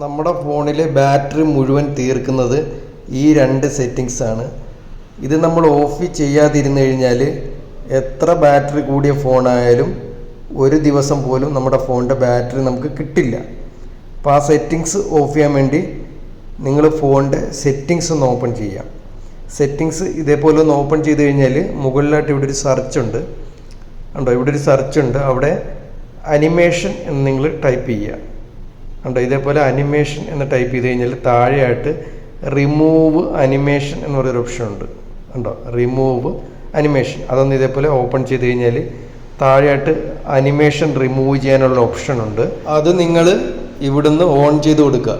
നമ്മുടെ ഫോണിലെ ബാറ്ററി മുഴുവൻ തീർക്കുന്നത് ഈ രണ്ട് സെറ്റിങ്സ് ആണ്. ഇത് നമ്മൾ ഓഫ് ചെയ്യാതിരുന്നു കഴിഞ്ഞാൽ എത്ര ബാറ്ററി കൂടിയ ഫോണായാലും ഒരു ദിവസം പോലും നമ്മുടെ ഫോണിൻ്റെ ബാറ്ററി നമുക്ക് കിട്ടില്ല. അപ്പോൾ ആ സെറ്റിങ്സ് ഓഫ് ചെയ്യാൻ വേണ്ടി നിങ്ങൾ ഫോണിൻ്റെ സെറ്റിങ്സ് ഒന്ന് ഓപ്പൺ ചെയ്യാം. സെറ്റിങ്സ് ഇതേപോലെ ഒന്ന് ഓപ്പൺ ചെയ്ത് കഴിഞ്ഞാൽ മുകളിലായിട്ട് ഇവിടെ ഒരു സെർച്ച് ഉണ്ട് ഉണ്ടോ, ഇവിടെ ഒരു സെർച്ച് ഉണ്ട്. അവിടെ അനിമേഷൻ എന്ന് നിങ്ങൾ ടൈപ്പ് ചെയ്യുക ഉണ്ടോ. ഇതേപോലെ അനിമേഷൻ എന്ന് ടൈപ്പ് ചെയ്ത് കഴിഞ്ഞാൽ താഴെയായിട്ട് റിമൂവ് അനിമേഷൻ എന്ന് പറയുന്ന ഓപ്ഷൻ ഉണ്ട് ഉണ്ടോ, റിമൂവ് അനിമേഷൻ. അതൊന്ന് ഇതേപോലെ ഓപ്പൺ ചെയ്ത് കഴിഞ്ഞാൽ താഴെയായിട്ട് അനിമേഷൻ റിമൂവ് ചെയ്യാനുള്ള ഓപ്ഷൻ ഉണ്ട്. അത് നിങ്ങൾ ഇവിടുന്ന് ഓൺ ചെയ്ത് കൊടുക്കുക.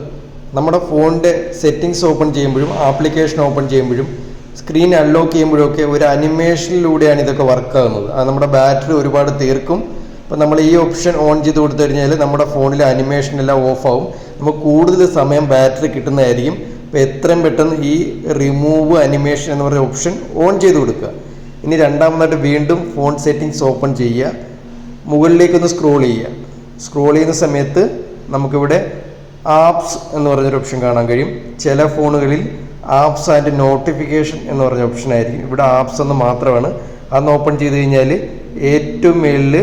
നമ്മുടെ ഫോണിൻ്റെ സെറ്റിങ്സ് ഓപ്പൺ ചെയ്യുമ്പോഴും ആപ്ലിക്കേഷൻ ഓപ്പൺ ചെയ്യുമ്പോഴും സ്ക്രീൻ അൺലോക്ക് ചെയ്യുമ്പോഴും ഒക്കെ ഒരു അനിമേഷനിലൂടെയാണ് ഇതൊക്കെ വർക്ക് ആകുന്നത്. അത് നമ്മുടെ ബാറ്ററി ഒരുപാട് തീർക്കും. അപ്പോൾ നമ്മൾ ഈ ഓപ്ഷൻ ഓൺ ചെയ്ത് കൊടുത്തു കഴിഞ്ഞാൽ നമ്മുടെ ഫോണിലെ അനിമേഷൻ എല്ലാം ഓഫ് ആവും. നമുക്ക് കൂടുതൽ സമയം ബാറ്ററി കിട്ടുന്നതായിരിക്കും. അപ്പോൾ എത്രയും പെട്ടെന്ന് ഈ റിമൂവ് അനിമേഷൻ എന്ന് പറയുന്ന ഓപ്ഷൻ ഓൺ ചെയ്ത് കൊടുക്കുക. ഇനി രണ്ടാമതായിട്ട് വീണ്ടും ഫോൺ സെറ്റിങ്സ് ഓപ്പൺ ചെയ്യുക. മുകളിലേക്കൊന്ന് സ്ക്രോൾ ചെയ്യുക. സ്ക്രോൾ ചെയ്യുന്ന സമയത്ത് നമുക്കിവിടെ ആപ്സ് എന്ന് പറഞ്ഞൊരു ഓപ്ഷൻ കാണാൻ കഴിയും. ചില ഫോണുകളിൽ ആപ്സ് ആൻഡ് നോട്ടിഫിക്കേഷൻ എന്ന് പറഞ്ഞ ഓപ്ഷൻ ആയിരിക്കും. ഇവിടെ ആപ്സ് എന്ന് മാത്രമാണ്. അതൊന്ന് ഓപ്പൺ ചെയ്ത് കഴിഞ്ഞാൽ ഏറ്റവും മേളിൽ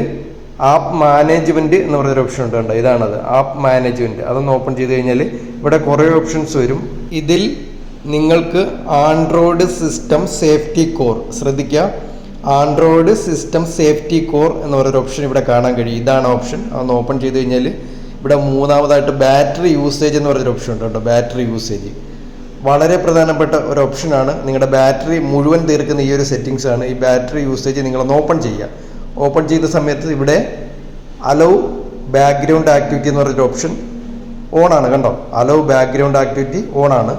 ആപ്പ് മാനേജ്മെൻറ്റ് എന്ന് പറഞ്ഞൊരു ഓപ്ഷൻ ഉണ്ട് കണ്ടോ, ഇതാണത് ആപ്പ് മാനേജ്മെൻറ്റ്. അതൊന്ന് ഓപ്പൺ ചെയ്ത് കഴിഞ്ഞാൽ ഇവിടെ കുറേ ഓപ്ഷൻസ് വരും. ഇതിൽ നിങ്ങൾക്ക് ആൻഡ്രോയിഡ് സിസ്റ്റം സേഫ്റ്റി കോർ ശ്രദ്ധിക്കുക. ആൻഡ്രോയിഡ് സിസ്റ്റം സേഫ്റ്റി കോർ എന്ന് പറയുന്ന ഓപ്ഷൻ ഇവിടെ കാണാൻ കഴിയും. ഇതാണ് ഓപ്ഷൻ. അതൊന്ന് ഓപ്പൺ ചെയ്ത് കഴിഞ്ഞാൽ ഇവിടെ മൂന്നാമതായിട്ട് ബാറ്ററി യൂസേജ് എന്ന് പറഞ്ഞൊരു ഓപ്ഷൻ ഉണ്ട് കേട്ടോ. ബാറ്ററി യൂസേജ് വളരെ പ്രധാനപ്പെട്ട ഒരു ഓപ്ഷനാണ്. നിങ്ങളുടെ ബാറ്ററി മുഴുവൻ തീർക്കുന്ന ഈ ഒരു സെറ്റിങ്സ് ആണ്. ഈ ബാറ്ററി യൂസേജ് നിങ്ങളൊന്ന് ഓപ്പൺ ചെയ്യുക. ഓപ്പൺ ചെയ്യുന്ന സമയത്ത് ഇവിടെ അലോ ബാക്ക്ഗ്രൗണ്ട് ആക്ടിവിറ്റി എന്ന് പറഞ്ഞൊരു ഓപ്ഷൻ ഓൺ ആണ് കണ്ടോ. അലോ ബാക്ക്ഗ്രൗണ്ട് ആക്ടിവിറ്റി ഓൺ ആണ്.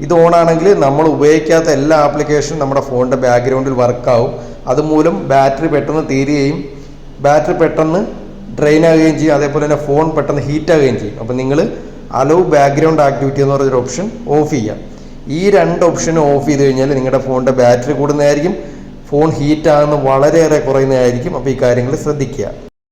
ഇത് ഓൺ ആണെങ്കിൽ നമ്മൾ ഉപയോഗിക്കാത്ത എല്ലാ ആപ്ലിക്കേഷനും നമ്മുടെ ഫോണിൻ്റെ ബാക്ക്ഗ്രൗണ്ടിൽ വർക്കാവും. അതുമൂലം ബാറ്ററി പെട്ടെന്ന് തീരുകയും ബാറ്ററി പെട്ടെന്ന് ഡ്രെയിൻ ആകുകയും ചെയ്യും. അതേപോലെ തന്നെ ഫോൺ പെട്ടെന്ന് ഹീറ്റ് ആകുകയും ചെയ്യും. അപ്പോൾ നിങ്ങൾ അലോ ബാക്ക്ഗ്രൗണ്ട് ആക്ടിവിറ്റി എന്ന് പറഞ്ഞൊരു ഓപ്ഷൻ ഓഫ് ചെയ്യുക. ഈ രണ്ട് ഓപ്ഷനും ഓഫ് ചെയ്ത് കഴിഞ്ഞാൽ നിങ്ങളുടെ ഫോണിൻ്റെ ബാറ്ററി കൂടുന്നതായിരിക്കും. ഫോൺ ഹീറ്റ് ആകുന്ന വളരെയേറെ കുറയുന്നതായിരിക്കും. അപ്പോൾ ഈ കാര്യങ്ങൾ ശ്രദ്ധിക്കുക.